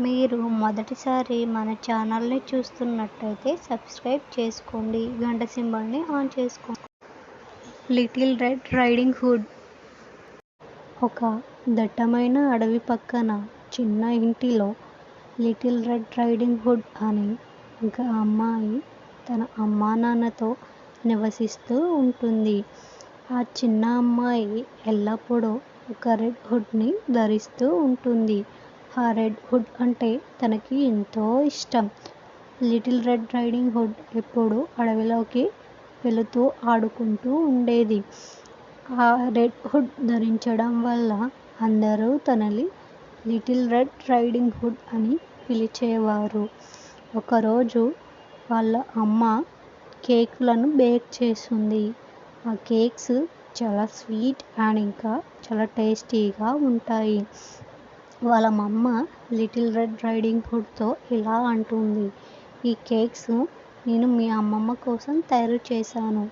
మీరు మొదటిసారి మన ఛానల్ని చూస్తున్నట్టయితే సబ్స్క్రైబ్ చేసుకోండి, గంట సింబల్ని ఆన్ చేసుకోండి. Little red riding hood. ఒక దట్టమైన అడవి పక్కన చిన్న ఇంటిలో లిటిల్ రెడ్ రైడింగ్ హుడ్ అని ఒక అమ్మాయి తన అమ్మా నాన్నతో నివసిస్తూ ఉంటుంది. ఆ చిన్న అమ్మాయి ఎల్లప్పుడూ ఒక రెడ్ హుడ్ని ధరిస్తూ ఉంటుంది. ఆ రెడ్ హుడ్ అంటే తనకి ఎంతో ఇష్టం. లిటిల్ రెడ్ రైడింగ్ హుడ్ ఎప్పుడూ అడవిలోకి వెళుతూ ఆడుకుంటూ ఉండేది. ఆ రెడ్ హుడ్ ధరించడం వల్ల అందరూ తనని లిటిల్ రెడ్ రైడింగ్ హుడ్ అని పిలిచేవారు. ఒకరోజు వాళ్ళ అమ్మ కేకులను బేక్ చేసింది. ఆ కేక్స్ చాలా స్వీట్ అండ్ ఇంకా చాలా టేస్టీగా ఉంటాయి. వాళ్ళ అమ్మ లిటిల్ రెడ్ రైడింగ్ హుడ్తో ఇలా అంటుంది, ఈ కేక్స్ నేను మీ అమ్మమ్మ కోసం తయారు చేశాను.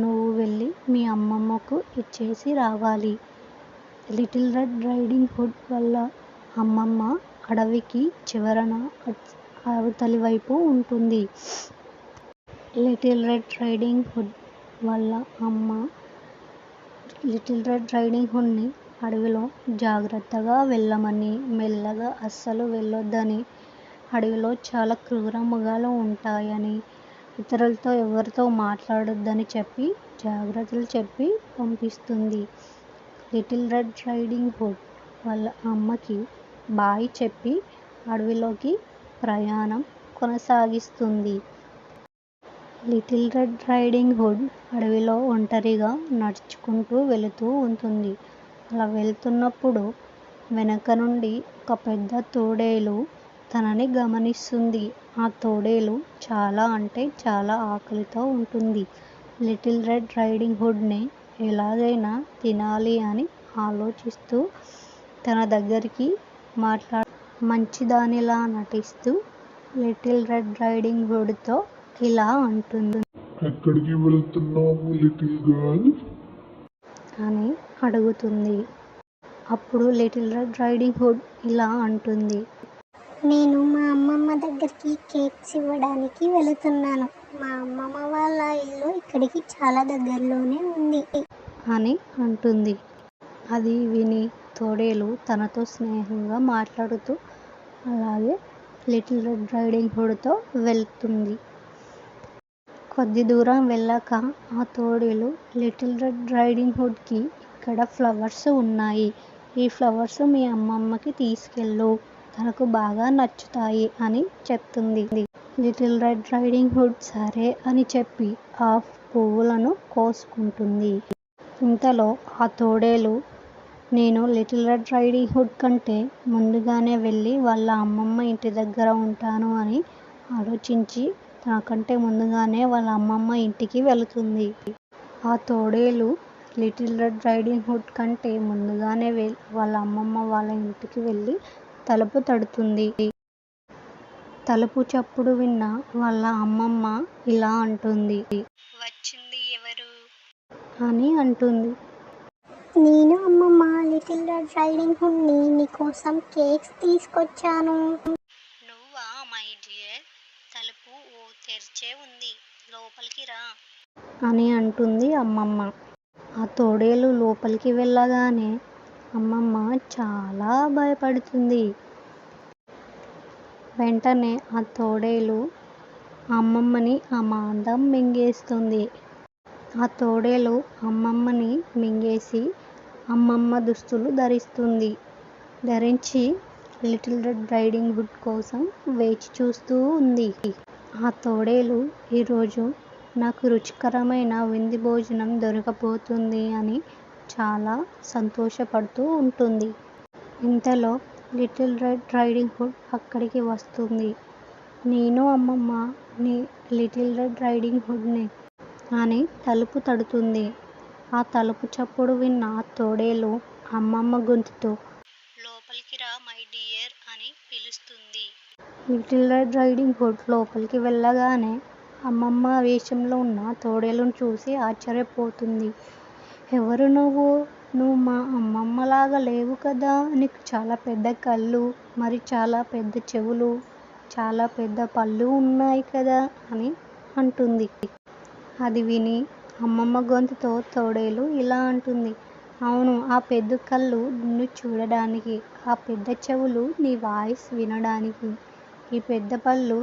నువ్వు వెళ్ళి మీ అమ్మమ్మకు ఇచ్చేసి రావాలి. లిటిల్ రెడ్ రైడింగ్ హుడ్ వాళ్ళ అమ్మమ్మ అడవికి చివరన అవతలి వైపు ఉంటుంది. లిటిల్ రెడ్ రైడింగ్ హుడ్ వాళ్ళ అమ్మ లిటిల్ రెడ్ రైడింగ్ హుడ్ని అడవిలో జాగ్రత్తగా వెళ్ళమని, మెల్లగా అస్సలు వెళ్ళొద్దని, అడవిలో చాలా క్రూర మృగాలు ఉంటాయని, ఇతరులతో ఎవరితో మాట్లాడొద్దని చెప్పి జాగ్రత్తలు చెప్పి పంపిస్తుంది. లిటిల్ రెడ్ రైడింగ్ హుడ్ వాళ్ళ అమ్మకి బాయ్ చెప్పి అడవిలోకి ప్రయాణం కొనసాగిస్తుంది. లిటిల్ రెడ్ రైడింగ్ హుడ్ అడవిలో ఒంటరిగా నడుచుకుంటూ వెళుతూ ఉంటుంది. అలా వెళ్తున్నప్పుడు వెనక నుండి ఒక పెద్ద తోడేలు తనని గమనిస్తుంది. ఆ తోడేలు చాలా అంటే చాలా ఆకలితో ఉంటుంది. లిటిల్ రెడ్ రైడింగ్ హుడ్ని ఎలాగైనా తినాలి అని ఆలోచిస్తూ తన దగ్గరికి మంచిదానిలా నటిస్తూ లిటిల్ రెడ్ రైడింగ్ హుడ్తో ఇలా అంటుంది, ఎక్కడికి వెళ్తున్నావు లిటిల్ గర్ల్ అని అడుగుతుంది. అప్పుడు లిటిల్ రెడ్ రైడింగ్ హుడ్ ఇలా అంటుంది, నేను మా అమ్మమ్మ దగ్గరికి కేక్స్ ఇవ్వడానికి వెళుతున్నాను. మా అమ్మమ్మ వాళ్ళ ఇల్లు ఇక్కడికి చాలా దగ్గరలోనే ఉంది అని అంటుంది. అది విని తోడేలు తనతో స్నేహంగా మాట్లాడుతూ అలాగే లిటిల్ రెడ్ రైడింగ్ హుడ్తో వెళ్తుంది. కొద్ది దూరం వెళ్ళాక ఆ తోడేలు లిటిల్ రెడ్ రైడింగ్ హుడ్కి ఇక్కడ ఫ్లవర్స్ ఉన్నాయి. ఈ ఫ్లవర్స్ మీ అమ్మమ్మకి తీసుకెళ్ళు, తనకు బాగా నచ్చుతాయి అని చెప్తుంది. లిటిల్ రెడ్ రైడింగ్ హుడ్ సరే అని చెప్పి ఆ పువ్వులను కోసుకుంటుంది. ఇంతలో ఆ తోడేలు నేను లిటిల్ రెడ్ రైడింగ్ హుడ్ కంటే ముందుగానే వెళ్ళి వాళ్ళ అమ్మమ్మ ఇంటి దగ్గర ఉంటాను అని ఆలోచించి తనకంటే ముందుగానే వాళ్ళ అమ్మమ్మ ఇంటికి వెళుతుంది. ఆ తోడేలు లిటిల్ రెడ్ రైడింగ్ హుడ్ కంటే ముందుగానే వాళ్ళ అమ్మమ్మ వాళ్ళ ఇంటికి వెళ్ళి తలుపు తడుతుంది. తలుపు చప్పుడు విన్న వాళ్ళ అమ్మమ్మ ఇలా అంటుంది, వచ్చింది ఎవరు అని అంటుంది. నేను అమ్మమ్మ, లిటిల్ రెడ్ రైడింగ్ హుడ్ని నీకోసం కేక్స్ తీసుకొచ్చాను. నువ్వా మై డియర్, తలుపు తెరిచే ఉంది, లోపలికి రా అని అంటుంది అమ్మమ్మ. ఆ తోడేలు లోపలికి వెళ్ళగానే అమ్మమ్మ చాలా భయపడుతుంది. వెంటనే ఆ తోడేలు అమ్మమ్మని అమాంతం మింగేస్తుంది. ఆ తోడేలు అమ్మమ్మని మింగేసి అమ్మమ్మ దుస్తులు ధరించి లిటిల్ రెడ్ రైడింగ్ హుడ్ కోసం వేచి చూస్తూ ఉంది. ఆ తోడేలు ఈరోజు నాకు రుచికరమైన విందు భోజనం దొరకబోతుంది అని చాలా సంతోషపడుతూ ఉంటుంది. ఇంతలో లిటిల్ రెడ్ రైడింగ్ హుడ్ అక్కడికి వస్తుంది. నేను అమ్మమ్మ లిటిల్ రెడ్ రైడింగ్ హుడ్ని అని తలుపు తడుతుంది. ఆ తలుపు చప్పుడు విన్న తోడేలు అమ్మమ్మ గొంతుతో లోపలికి రా మై డియర్ అని పిలుస్తుంది. లిటిల్ రెడ్ రైడింగ్ హుడ్ లోపలికి వెళ్ళగానే అమ్మమ్మ వేషంలో ఉన్న తోడేలును చూసి ఆశ్చర్యపోతుంది. ఎవరు నువ్వు, నువ్వు మా అమ్మమ్మలాగా లేవు కదా, నీకు చాలా పెద్ద కళ్ళు, మరి చాలా పెద్ద చెవులు, చాలా పెద్ద పళ్ళు ఉన్నాయి కదా అని అంటుంది. అది విని అమ్మమ్మ గొంతుతో తోడేలు ఇలా అంటుంది. అవును, ఆ పెద్ద కళ్ళు నిన్ను చూడడానికి, ఆ పెద్ద చెవులు నీ వాయిస్ వినడానికి, ఈ పెద్ద పళ్ళు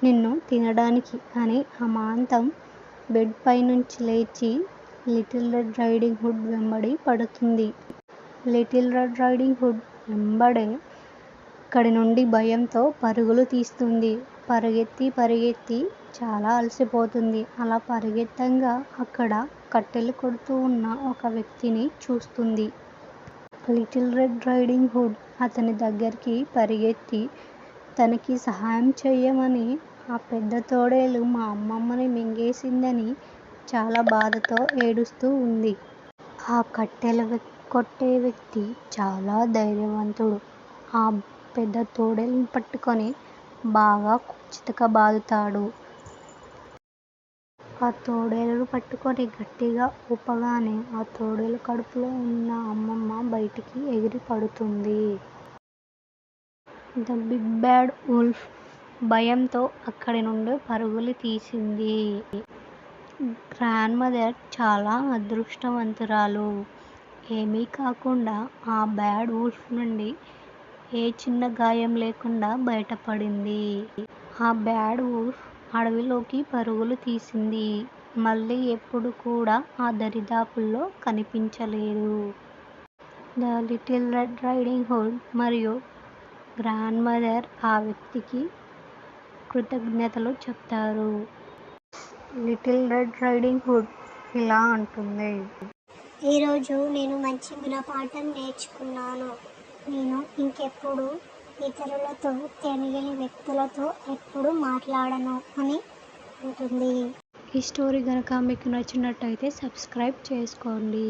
నిన్ను తినడానికి అని అమాంతం బెడ్ పైనుంచి లేచి లిటిల్ రెడ్ రైడింగ్ హుడ్ వెంబడి పడుతుంది. లిటిల్ రెడ్ రైడింగ్ హుడ్ వెంబడే అక్కడి నుండి భయంతో పరుగులు తీస్తుంది. పరిగెత్తి చాలా అలసిపోతుంది. అలా పరిగెత్తంగా అక్కడ కట్టెలు కొడుతూ ఉన్న ఒక వ్యక్తిని చూస్తుంది. లిటిల్ రెడ్ రైడింగ్ హుడ్ అతని దగ్గరికి పరిగెత్తి తనకి సహాయం చెయ్యమని, ఆ పెద్ద తోడేలు మా అమ్మమ్మని మింగేసిందని చాలా బాధతో ఏడుస్తూ ఉంది. ఆ కట్టెలు కొట్టే వ్యక్తి చాలా ధైర్యవంతుడు. ఆ పెద్ద తోడేలుని పట్టుకొని బాగా చితకబాదుతాడు. ఆ తోడేలును పట్టుకొని గట్టిగా ఊపగానే ఆ తోడేలు కడుపులో ఉన్న అమ్మమ్మ బయటికి ఎగిరి పడుతుంది. ద బిగ్ బ్యాడ్ వుల్ఫ్ భయంతో అక్కడి నుండి పరుగులు తీసింది. గ్రాండ్ మదర్ చాలా అదృష్టవంతురాలు. ఏమీ కాకుండా ఆ బ్యాడ్ వుల్ఫ్ నుండి ఏ చిన్న గాయం లేకుండా బయటపడింది. ఆ బ్యాడ్ వుల్ఫ్ అడవిలోకి పరుగులు తీసింది. మళ్ళీ ఎప్పుడు కూడా ఆ దరిదాపుల్లో కనిపించలేదు. The little red riding hood మరియు గ్రాండ్ మదర్ ఆ వ్యక్తికి కృతజ్ఞతలు చెప్తారు. లిటిల్ రెడ్ రైడింగ్ హుడ్ ఇలా అంటుంది. ఈరోజు నేను మంచి గుణపాఠం నేర్చుకున్నాను. నేను ఇంకెప్పుడు ఇతరులతో, తెలియని వ్యక్తులతో ఎప్పుడు మాట్లాడను అని అంటుంది. ఈ స్టోరీ కనుక మీకు నచ్చినట్టయితే సబ్స్క్రైబ్ చేసుకోండి.